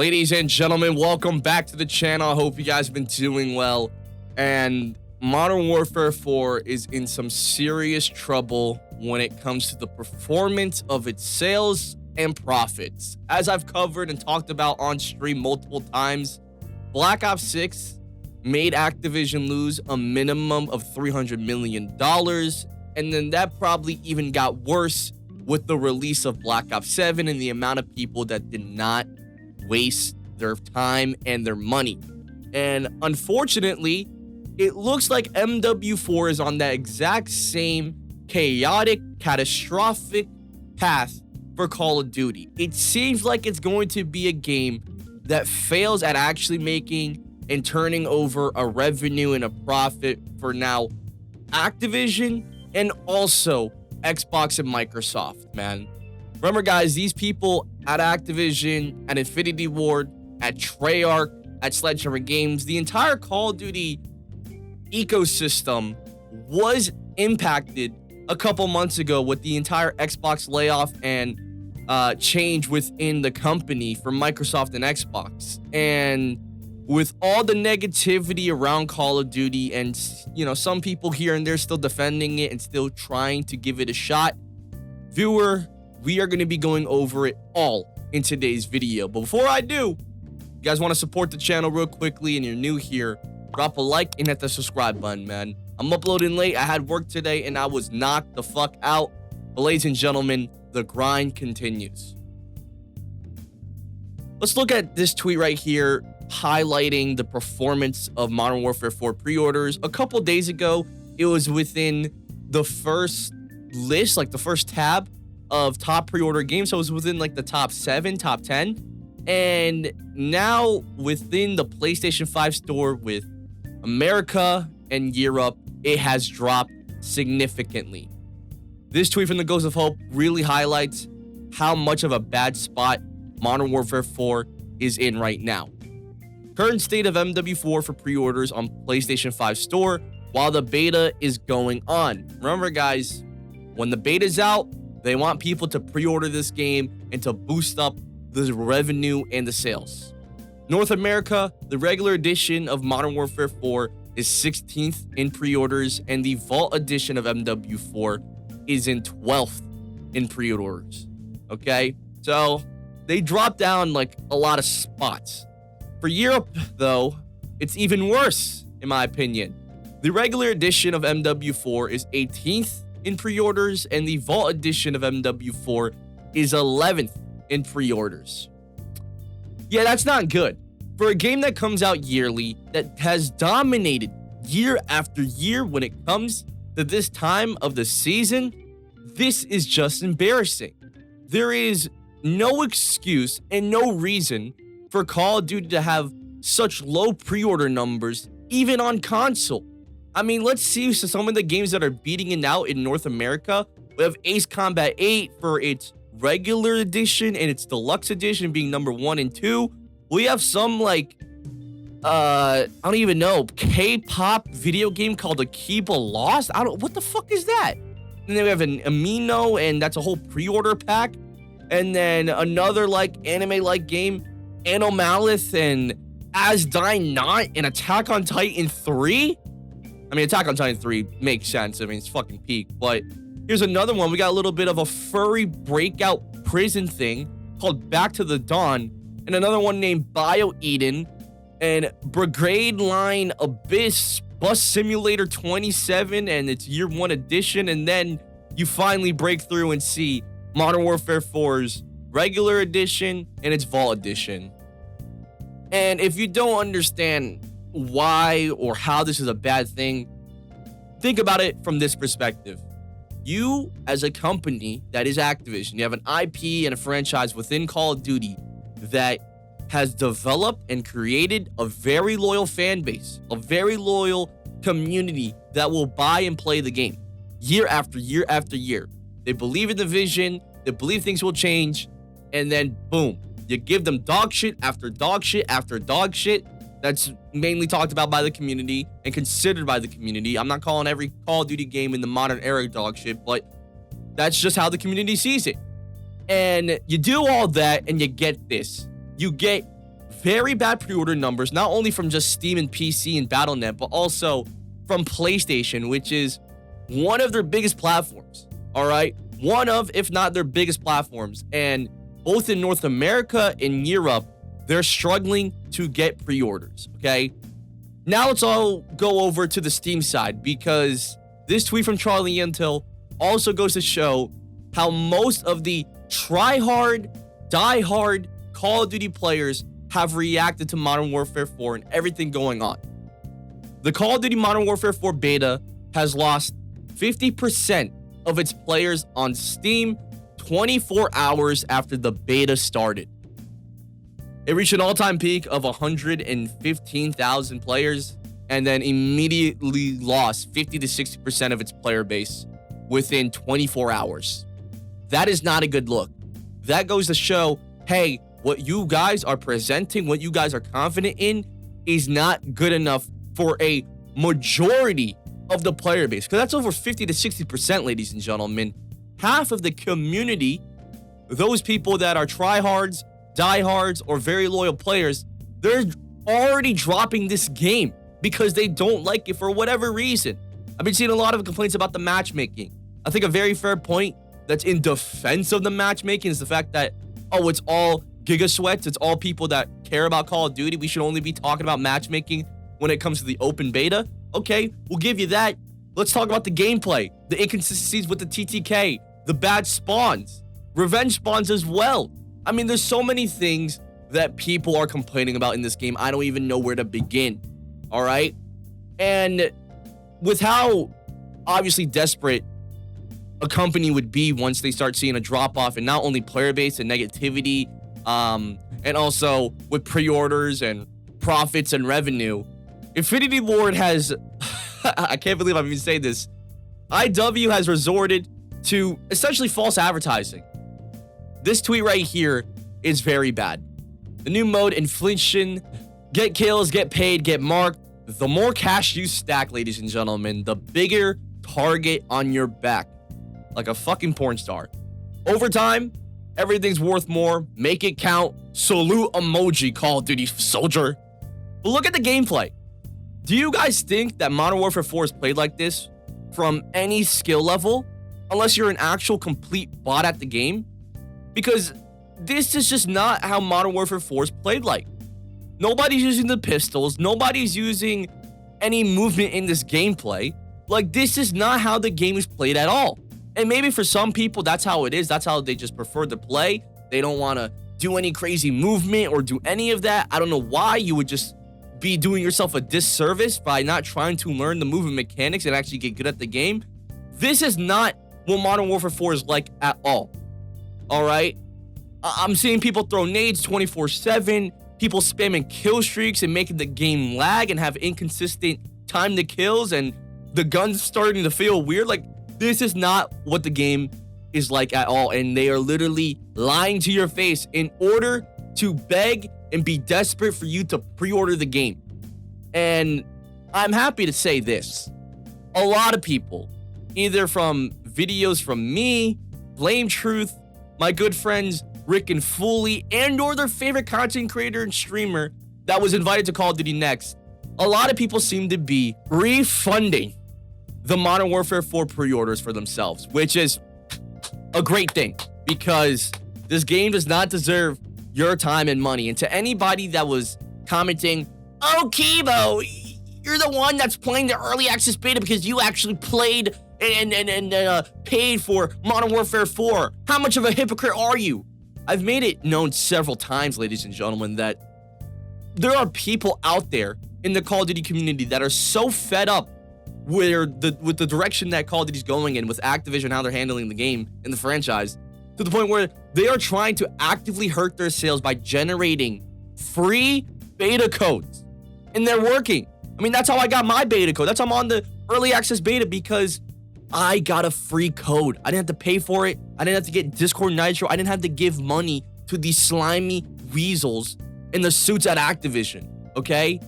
Ladies and gentlemen, welcome back to the channel. I hope you guys have been doing well. And Modern Warfare 4 is in some serious trouble when it comes to the performance of its sales and profits. As I've covered and talked about on stream multiple times, Black Ops 6 made Activision lose a minimum of $300 million. And then that probably even got worse with the release of Black Ops 7 and the amount of people that did not waste their time and their money. And unfortunately, it looks like MW4 is on that exact same chaotic, catastrophic path for Call of Duty. It seems like it's going to be a game that fails at actually making and turning over a revenue and a profit for now Activision and also Xbox and Microsoft, man. Remember, guys, these people at Activision, at Infinity Ward, at Treyarch, at Sledgehammer Games, the entire Call of Duty ecosystem was impacted a couple months ago with the entire Xbox layoff and change within the company for Microsoft and Xbox. And with all the negativity around Call of Duty and, you know, some people here and there still defending it and still trying to give it a shot, viewer, we are going to be going over it all in today's video. But before I do, you guys want to support the channel real quickly and you're new here, drop a like and hit the subscribe button, man. I'm uploading late. I had work today and I was knocked the fuck out. But ladies and gentlemen, the grind continues. Let's look at this tweet right here highlighting the performance of Modern Warfare 4 pre-orders. A couple days ago, it was within the first list, like the first tab of top pre-order games. So it was within like the top 7, top 10. And now within the PlayStation 5 store with America and Europe, it has dropped significantly. This tweet from the Ghost of Hope really highlights how much of a bad spot Modern Warfare 4 is in right now. Current state of MW4 for pre-orders on PlayStation 5 store while the beta is going on. Remember, guys, when the beta's out, they want people to pre-order this game and to boost up the revenue and the sales. North America, the regular edition of Modern Warfare 4 is 16th in pre-orders, and the Vault edition of MW4 is in 12th in pre-orders. Okay, so they dropped down like a lot of spots. For Europe, though, it's even worse, in my opinion. The regular edition of MW4 is 18th in pre-orders, and the Vault edition of MW4 is 11th in pre-orders. Yeah, that's not good. For a game that comes out yearly, that has dominated year after year when it comes to this time of the season, this is just embarrassing. There is no excuse and no reason for Call of Duty to have such low pre-order numbers, even on console. I mean, let's see some of the games that are beating it out in North America. We have Ace Combat 8 for its regular edition and its deluxe edition being number 1 and 2. We have some like, I don't even know, K-pop video game called Akiba Lost. What the fuck is that? And then we have an Amino, and that's a whole pre-order pack. And then another like anime-like game, Anomalith and As Die Not and Attack on Titan 3. I mean, Attack on Titan 3 makes sense. I mean, it's fucking peak. But here's another one. We got a little bit of a furry breakout prison thing called Back to the Dawn. And another one named Bio Eden. And Brigade Line Abyss Bus Simulator 27 and its Year 1 edition. And then you finally break through and see Modern Warfare 4's regular edition and its Vault edition. And if you don't understand why or how this is a bad thing, think about it from this perspective. You, as a company that is Activision, you have an IP and a franchise within Call of Duty that has developed and created a very loyal fan base, a very loyal community that will buy and play the game year after year after year. They believe in the vision, they believe things will change, and then boom, you give them dog shit after dog shit after dog shit that's mainly talked about by the community and considered by the community. I'm not calling every Call of Duty game in the modern era dog shit, but that's just how the community sees it. And you do all that and you get this. You get very bad pre-order numbers, not only from just Steam and PC and Battle.net, but also from PlayStation, which is one of their biggest platforms, all right? One of, if not their biggest platforms. And both in North America and Europe, they're struggling to get pre-orders, okay? Now let's all go over to the Steam side, because this tweet from Charlie Intel also goes to show how most of the try-hard, die-hard Call of Duty players have reacted to Modern Warfare 4 and everything going on. The Call of Duty Modern Warfare 4 beta has lost 50% of its players on Steam 24 hours after the beta started. It reached an all-time peak of 115,000 players and then immediately lost 50 to 60% of its player base within 24 hours. That is not a good look. That goes to show, hey, what you guys are presenting, what you guys are confident in is not good enough for a majority of the player base. Because that's over 50 to 60%, ladies and gentlemen. Half of the community, those people that are tryhards, diehards, or very loyal players, they're already dropping this game because they don't like it for whatever reason. I've been seeing a lot of complaints about the matchmaking. I think a very fair point that's in defense of the matchmaking is the fact that, oh, it's all Giga Sweats, it's all people that care about Call of Duty. We should only be talking about matchmaking when it comes to the open beta. Okay, we'll give you that. Let's talk about the gameplay, the inconsistencies with the TTK, the bad spawns, revenge spawns as well. I mean, there's so many things that people are complaining about in this game. I don't even know where to begin, all right? And with how obviously desperate a company would be once they start seeing a drop-off in not only player base and negativity, and also with pre-orders and profits and revenue, Infinity Ward has, I can't believe I'm even saying this, IW has resorted to essentially false advertising. This tweet right here is very bad. The new mode, inflation, get kills, get paid, get marked. The more cash you stack, ladies and gentlemen, the bigger target on your back. Like a fucking porn star. Over time, everything's worth more. Make it count. Salute emoji, Call of Duty soldier. But look at the gameplay. Do you guys think that Modern Warfare 4 is played like this from any skill level? Unless you're an actual complete bot at the game? Because this is just not how Modern Warfare 4 is played like. Nobody's using the pistols. Nobody's using any movement in this gameplay. Like, this is not how the game is played at all. And maybe for some people, that's how it is. That's how they just prefer to play. They don't want to do any crazy movement or do any of that. I don't know why you would just be doing yourself a disservice by not trying to learn the movement mechanics and actually get good at the game. This is not what Modern Warfare 4 is like at all. All right? I'm seeing people throw nades 24/7, people spamming kill streaks and making the game lag and have inconsistent time to kills, and the guns starting to feel weird. Like, this is not what the game is like at all, and they are literally lying to your face in order to beg and be desperate for you to pre-order the game. And I'm happy to say this. A lot of people, either from videos from me, Blame Truth, my good friends Rick and Foley, and or their favorite content creator and streamer that was invited to Call of Duty Next, a lot of people seem to be refunding the Modern Warfare 4 pre-orders for themselves, which is a great thing because this game does not deserve your time and money. And to anybody that was commenting, oh, Kibo, you're the one that's playing the early access beta because you actually played and paid for Modern Warfare 4. How much of a hypocrite are you? I've made it known several times, ladies and gentlemen, that there are people out there in the Call of Duty community that are so fed up with the direction that Call of Duty is going in, with Activision, how they're handling the game and the franchise, to the point where they are trying to actively hurt their sales by generating free beta codes. And they're working. I mean, that's how I got my beta code. That's how I'm on the early access beta, because I got a free code. I didn't have to pay for it. I didn't have to get Discord Nitro. I didn't have to give money to these slimy weasels in the suits at Activision, okay?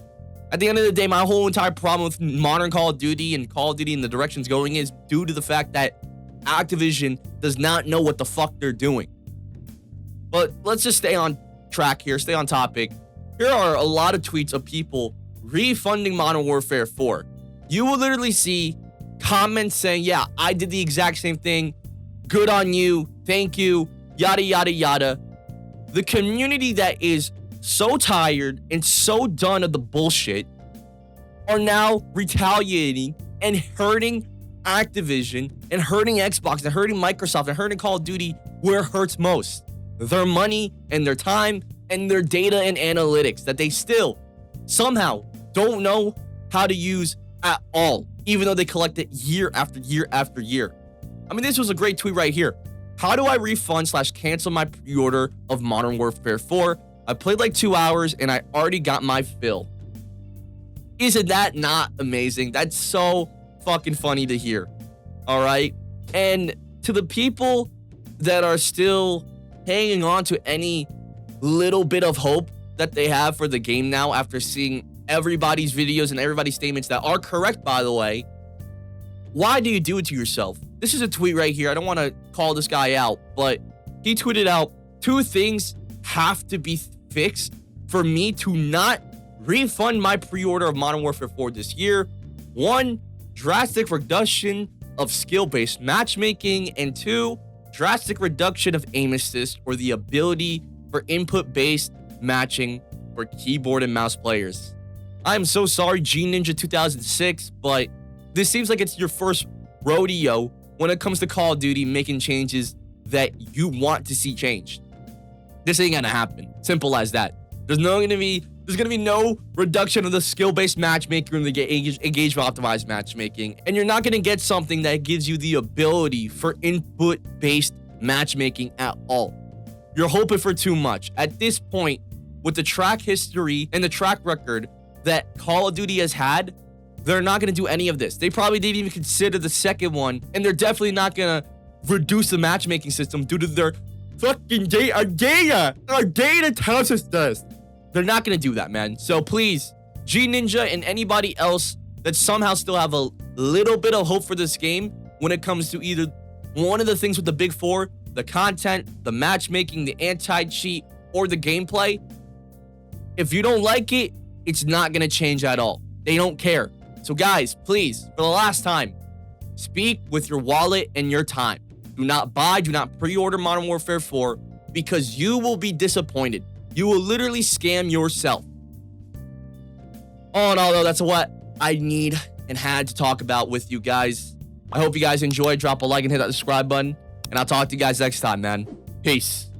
At the end of the day, my whole entire problem with modern Call of Duty and Call of Duty and the directions going is due to the fact that Activision does not know what the fuck they're doing. But let's just stay on track here, stay on topic. here are a lot of tweets of people refunding Modern Warfare 4. You will literally see comments saying, yeah, I did the exact same thing. Good on you. Thank you. Yada, yada, yada. The community that is so tired and so done of the bullshit are now retaliating and hurting Activision and hurting Xbox and hurting Microsoft and hurting Call of Duty where it hurts most. Their money and their time and their data and analytics that they still somehow don't know how to use at all, even though they collect it year after year after year. I mean, this was a great tweet right here. How do I refund/cancel my pre-order of Modern Warfare 4? I played like 2 hours and I already got my fill. Isn't that not amazing? That's so fucking funny to hear. All right. And to the people that are still hanging on to any little bit of hope that they have for the game now after seeing everybody's videos and everybody's statements that are correct, by the way, why do you do it to yourself? This is a tweet right here. I don't want to call this guy out, but he tweeted out, 2 things have to be fixed for me to not refund my pre-order of Modern Warfare 4 this year. 1, drastic reduction of skill-based matchmaking, and 2, drastic reduction of aim assist or the ability for input-based matching for keyboard and mouse players. I'm so sorry, G Ninja 2006, but this seems like it's your first rodeo when it comes to Call of Duty making changes that you want to see changed. This ain't gonna happen. Simple as that. There's gonna be no reduction of the skill-based matchmaking and the engagement optimized matchmaking, and you're not gonna get something that gives you the ability for input-based matchmaking at all. You're hoping for too much. At this point, with the track history and the track record that Call of Duty has had, they're not gonna do any of this. They probably didn't even consider the second one, and they're definitely not gonna reduce the matchmaking system due to their fucking data. Our data tells us this. They're not gonna do that, man. So please, G Ninja and anybody else that somehow still have a little bit of hope for this game when it comes to either one of the things with the big 4, the content, the matchmaking, the anti-cheat, or the gameplay, if you don't like it, it's not gonna change at all. They don't care. So guys, please, for the last time, speak with your wallet and your time. Do not pre-order Modern Warfare 4 because you will be disappointed. You will literally scam yourself. All in all, though, that's what I need and had to talk about with you guys. I hope you guys enjoyed. Drop a like and hit that subscribe button. And I'll talk to you guys next time, man. Peace.